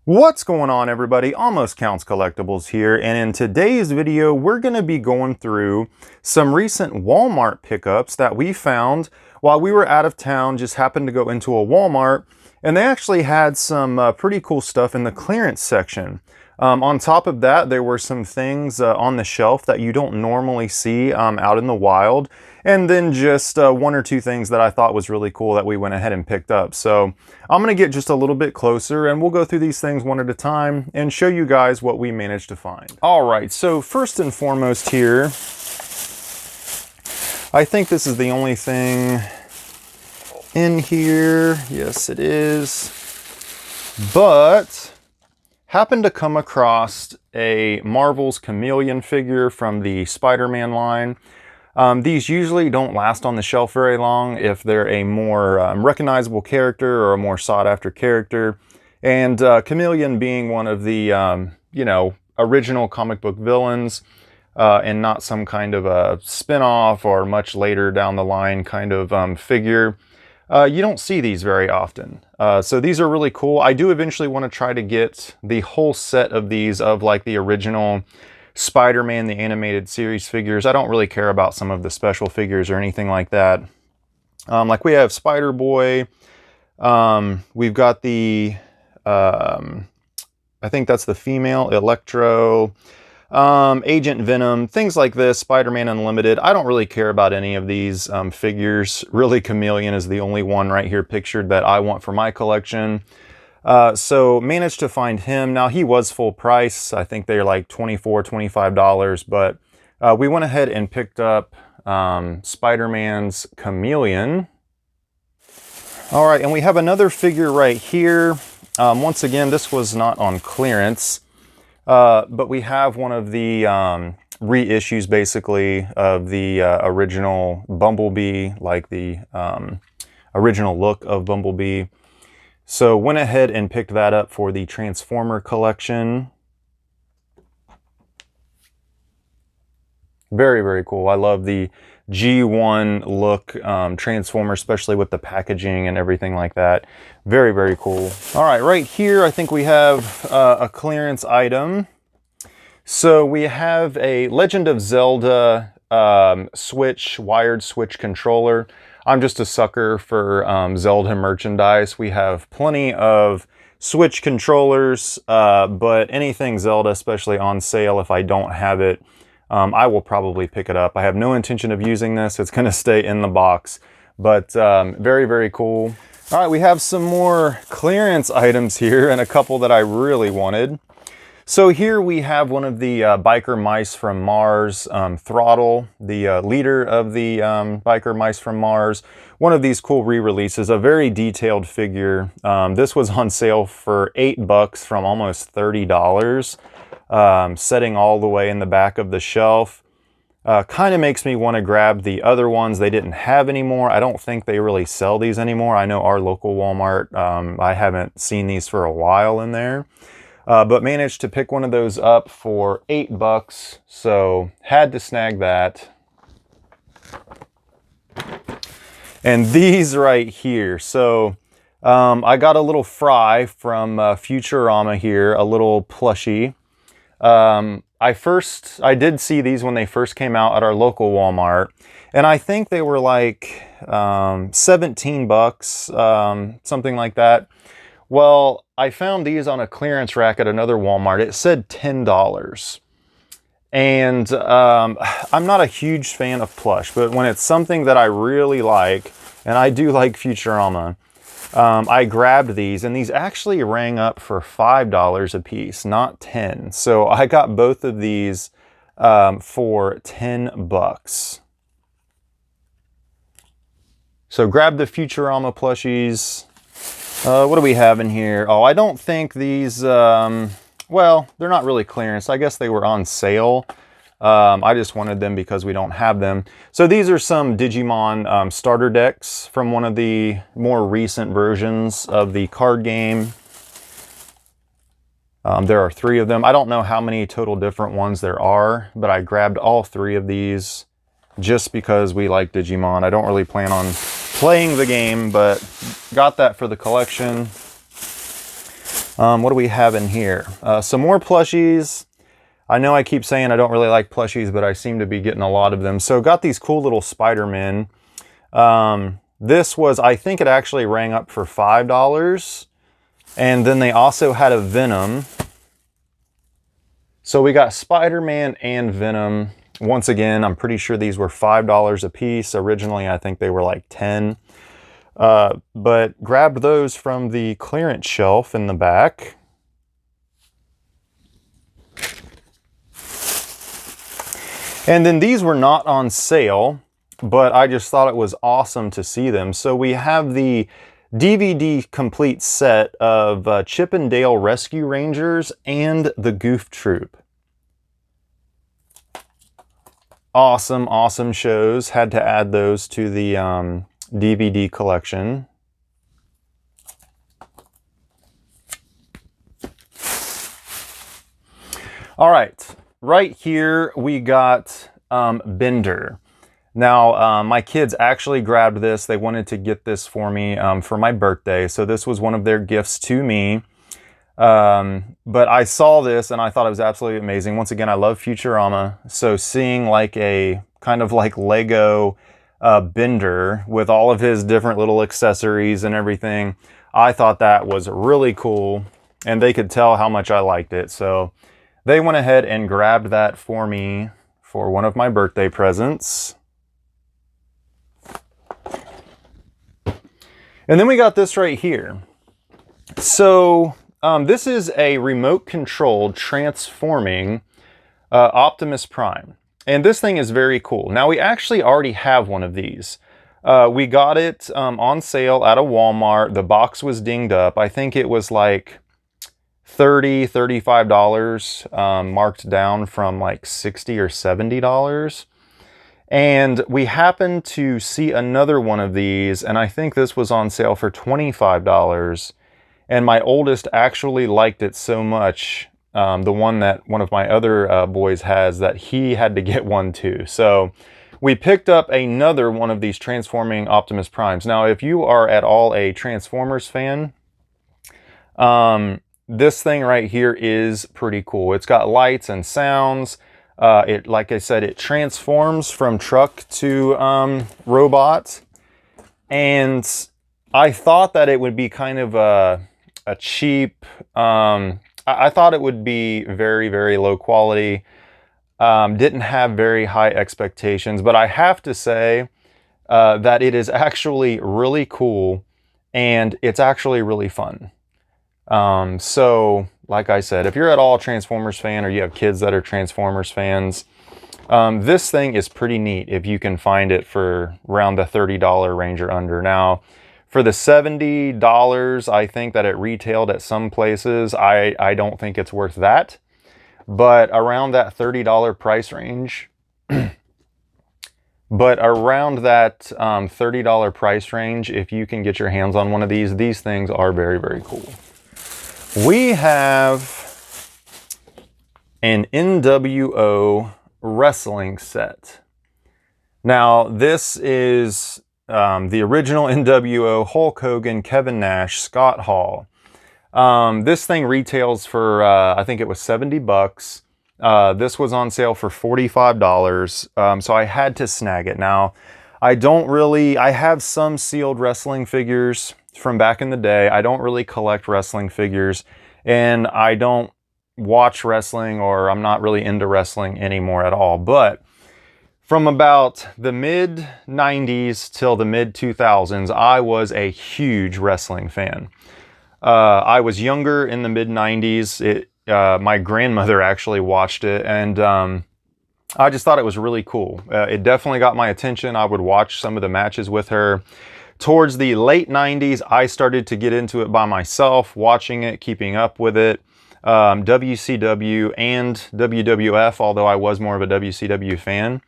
What's going on, everybody? Almost Counts Collectibles here, and in today's video we're going to be going through some recent Walmart pickups that we found while we were out of town. Just happened to go into a Walmart, and they actually had some pretty cool stuff in the clearance section. On top of that, there were some things on the shelf that you don't normally see out in the wild, and then just one or two things that I thought was really cool that we went ahead and picked up. So I'm going to get just a little bit closer and we'll go through these things one at a time and show you guys what we managed to find. All right, so first and foremost here, I think this is the only thing in here. Yes, it is. But happened to come across a Marvel's Chameleon figure from the Spider-Man line. These usually don't last on the shelf very long if they're a more recognizable character or a more sought-after character. And Chameleon being one of the, original comic book villains and not some kind of a spin-off or much later down the line kind of figure. You don't see these very often. So these are really cool. I do eventually want to try to get the whole set of these of like the original Spider-Man, the animated series figures. I don't really care about some of the special figures or anything like that. Like we have Spider-Boy. We've got the, I think that's the female Electro, Agent Venom, things like this, Spider-Man Unlimited. I don't really care about any of these figures. Really, Chameleon is the only one right here pictured that I want for my collection. So managed to find him. Now he was full price. I think they're like $24, $25, but we went ahead and picked up Spider-Man's Chameleon. All right, and we have another figure right here. Once again, this was not on clearance, but we have one of the reissues basically of the original Bumblebee, like the original look of Bumblebee. So went ahead and picked that up for the Transformer collection. Very, very cool. I love the G1 look Transformer, especially with the packaging and everything like that. Very, very cool. All right, right here, I think we have a clearance item. So we have a Legend of Zelda wired switch controller. I'm just a sucker for Zelda merchandise. We have plenty of Switch controllers, but anything Zelda, especially on sale, if I don't have it, I will probably pick it up. I have no intention of using this. It's going to stay in the box, but very, very cool. All right, we have some more clearance items here and a couple that I really wanted. So here we have one of the Biker Mice from Mars, Throttle, the leader of the Biker Mice from Mars. One of these cool re-releases, a very detailed figure. This was on sale for $8 from almost $30, setting all the way in the back of the shelf. Kind of makes me want to grab the other ones they didn't have anymore. I don't think they really sell these anymore. I know our local Walmart, I haven't seen these for a while in there. But managed to pick one of those up for $8, so had to snag that. And these right here, so I got a little Fry from Futurama here, a little plushie. I did see these when they first came out at our local Walmart, and I think they were like $17, something like that. Well, I found these on a clearance rack at another Walmart. It said $10. And I'm not a huge fan of plush, but when it's something that I really like, and I do like Futurama, I grabbed these, and these actually rang up for $5 a piece, not 10. So I got both of these for $10. So grab the Futurama plushies. What do we have in here? Oh, I don't think these, well, they're not really clearance. I guess they were on sale. I just wanted them because we don't have them. So these are some Digimon starter decks from one of the more recent versions of the card game. There are 3 of them. I don't know how many total different ones there are, but I grabbed all 3 of these just because we like Digimon. I don't really plan on playing the game, but got that for the collection. What do we have in here? Some more plushies. I know I keep saying I don't really like plushies, but I seem to be getting a lot of them. So got these cool little Spider-Men. This was, I think it actually rang up for $5. And then they also had a Venom. So we got Spider-Man and Venom. Once again, I'm pretty sure these were $5 a piece. Originally, I think they were like 10. But grabbed those from the clearance shelf in the back. And then these were not on sale, but I just thought it was awesome to see them. So we have the DVD complete set of Chip and Dale Rescue Rangers and the Goof Troop. Awesome, awesome shows. Had to add those to the DVD collection. All right here we got Bender. Now, my kids actually grabbed this. They wanted to get this for me for my birthday. So this was one of their gifts to me. But I saw this and I thought it was absolutely amazing. Once again, I love Futurama. So seeing like a kind of like Lego Bender with all of his different little accessories and everything, I thought that was really cool. And they could tell how much I liked it. So they went ahead and grabbed that for me for one of my birthday presents. And then we got this right here. So this is a remote controlled transforming Optimus Prime. And this thing is very cool. Now we actually already have one of these. We got it on sale at a Walmart. The box was dinged up. I think it was like $30, $35, marked down from like $60 or $70. And we happened to see another one of these, and I think this was on sale for $25. And my oldest actually liked it so much, the one that one of my other boys has, that he had to get one too. So we picked up another one of these transforming Optimus Primes. Now, if you are at all a Transformers fan, this thing right here is pretty cool. It's got lights and sounds. Like I said, it transforms from truck to robot. And I thought that it would be kind of a cheap, I thought it would be very, very low quality. Didn't have very high expectations, but I have to say that it is actually really cool and it's actually really fun. So like I said, if you're at all a Transformers fan or you have kids that are Transformers fans, this thing is pretty neat if you can find it for around the $30 range or under. Now, for the $70, I think that it retailed at some places. I don't think it's worth that. But around that $30 price range, $30 price range, if you can get your hands on one of these things are very, very cool. We have an NWO wrestling set. Now, this is the original NWO, Hulk Hogan, Kevin Nash, Scott Hall. This thing retails for, I think it was $70. This was on sale for $45. So I had to snag it. Now, I have some sealed wrestling figures from back in the day. I don't really collect wrestling figures, and I don't watch wrestling, or I'm not really into wrestling anymore at all. But from about the mid 90s till the mid 2000s, I was a huge wrestling fan. I was younger in the mid 90s. My grandmother actually watched it, and I just thought it was really cool. It definitely got my attention. I would watch some of the matches with her. Towards the late 90s, I started to get into it by myself, watching it, keeping up with it. WCW and WWF, although I was more of a WCW fan.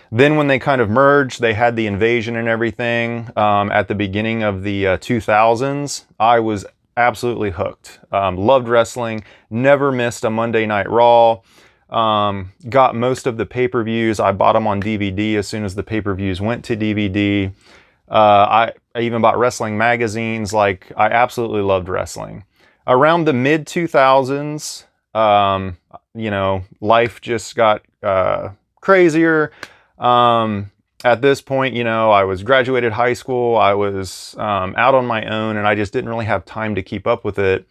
Then when they kind of merged, they had the Invasion and everything at the beginning of the 2000s. I was absolutely hooked. Loved wrestling, never missed a Monday Night Raw. Got most of the pay-per-views. I bought them on DVD as soon as the pay-per-views went to DVD. I even bought wrestling magazines. Like, I absolutely loved wrestling. around the mid 2000s, you know, life just got crazier. At this point, you know, I was graduated high school, I was out on my own, and I just didn't really have time to keep up with it.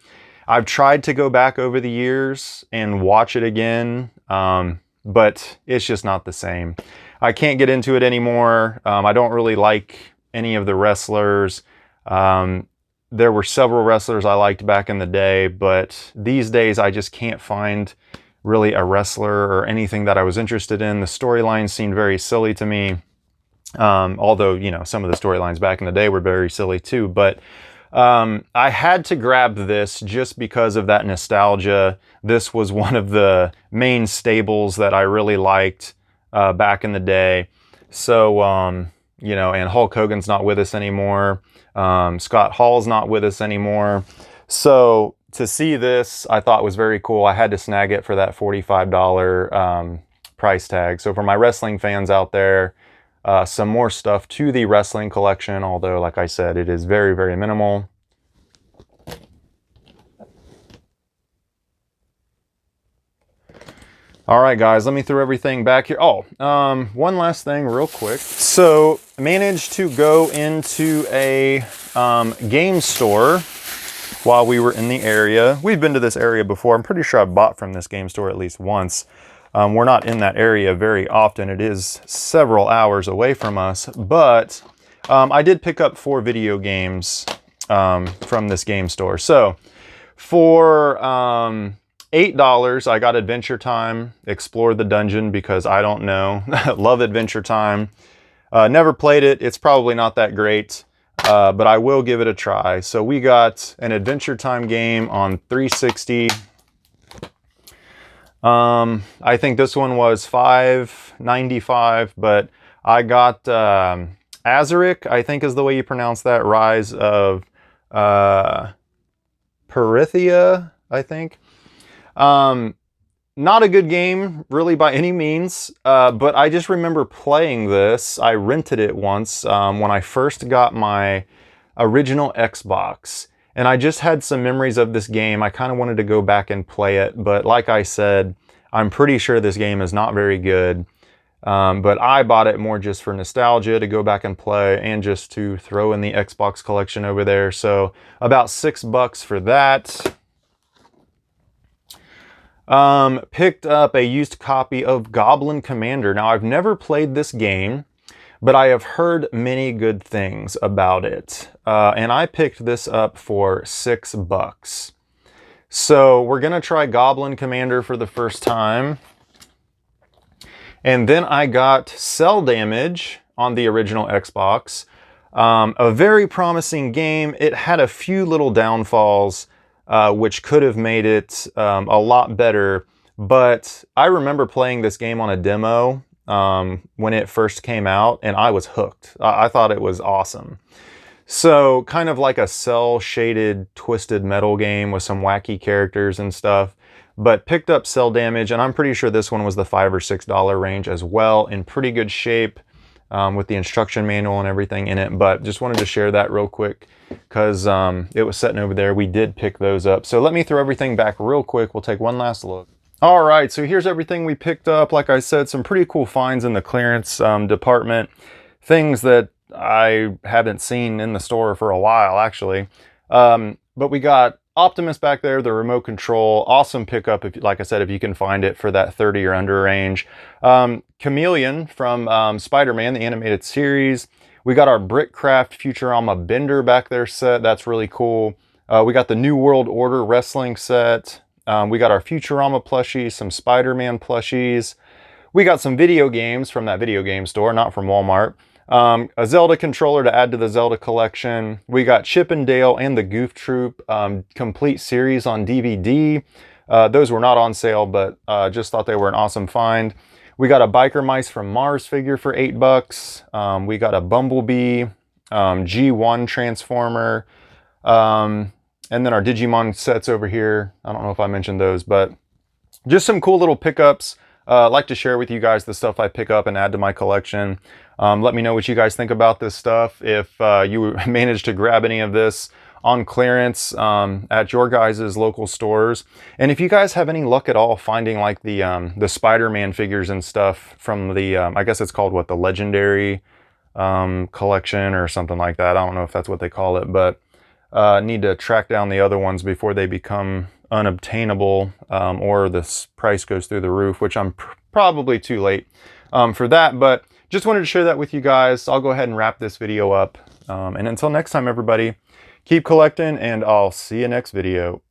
I've tried to go back over the years and watch it again, but it's just not the same. I can't get into it anymore. I don't really like any of the wrestlers. There were several wrestlers I liked back in the day, but these days I just can't find really a wrestler or anything that I was interested in. The storylines seemed very silly to me. Although, you know, some of the storylines back in the day were very silly too, but I had to grab this just because of that nostalgia. This was one of the main stables that I really liked back in the day. So, you know, and Hulk Hogan's not with us anymore. Scott Hall's not with us anymore. So to see this, I thought was very cool. I had to snag it for that $45 price tag. So for my wrestling fans out there, some more stuff to the wrestling collection, although, like I said, it is very, very minimal. All right, guys, let me throw everything back here. Oh, one last thing real quick. So managed to go into a game store while we were in the area. We've been to this area before. I'm pretty sure I've bought from this game store at least once. We're not in that area very often. It is several hours away from us, but I did pick up 4 video games from this game store. So for $8, I got Adventure Time, Explore the Dungeon, because I don't know. Love Adventure Time. Never played it. It's probably not that great, but I will give it a try. So we got an Adventure Time game on 360. I think this one was $5.95, but I got Azaric, I think is the way you pronounce that, Rise of Perithia, I think. Not a good game, really, by any means, but I just remember playing this. I rented it once when I first got my original Xbox, and I just had some memories of this game. I kind of wanted to go back and play it, but like I said, I'm pretty sure this game is not very good, but I bought it more just for nostalgia, to go back and play, and just to throw in the Xbox collection over there. So about $6 for that. Picked up a used copy of Goblin Commander. Now, I've never played this game, but I have heard many good things about it. And I picked this up for $6. So we're going to try Goblin Commander for the first time. And then I got Cell Damage on the original Xbox. A very promising game. It had a few little downfalls, which could have made it a lot better. But I remember playing this game on a demo when it first came out, and I was hooked. I thought it was awesome. So kind of like a cell-shaded Twisted Metal game with some wacky characters and stuff. But picked up Cell Damage, and I'm pretty sure this one was the $5 or $6 range as well, in pretty good shape with the instruction manual and everything in it. But just wanted to share that real quick because it was sitting over there. We did pick those up. So let me throw everything back real quick. We'll take one last look. All right, so here's everything we picked up. Like I said, some pretty cool finds in the clearance department. Things that I haven't seen in the store for a while, actually. But we got Optimus back there, the remote control. Awesome pickup, if, like I said, if you can find it for that 30 or under range. Chameleon from Spider-Man, the animated series. We got our Brickcraft Futurama Bender back there set. That's really cool. We got the New World Order wrestling set. We got our Futurama plushies, some Spider-Man plushies. We got some video games from that video game store, not from Walmart. A Zelda controller to add to the Zelda collection. We got Chip and Dale and the Goof Troop complete series on DVD. Those were not on sale, but just thought they were an awesome find. We got a Biker Mice from Mars figure for $8. We got a Bumblebee G1 Transformer. And then our Digimon sets over here. I don't know if I mentioned those, but just some cool little pickups. Like to share with you guys the stuff I pick up and add to my collection. Let me know what you guys think about this stuff. If you managed to grab any of this on clearance at your guys' local stores. And if you guys have any luck at all finding like the Spider-Man figures and stuff from the, I guess it's called what, the Legendary collection or something like that. I don't know if that's what they call it, but need to track down the other ones before they become unobtainable or this price goes through the roof, which I'm probably too late for that. But just wanted to share that with you guys. I'll go ahead and wrap this video up. And until next time, everybody, keep collecting, and I'll see you next video.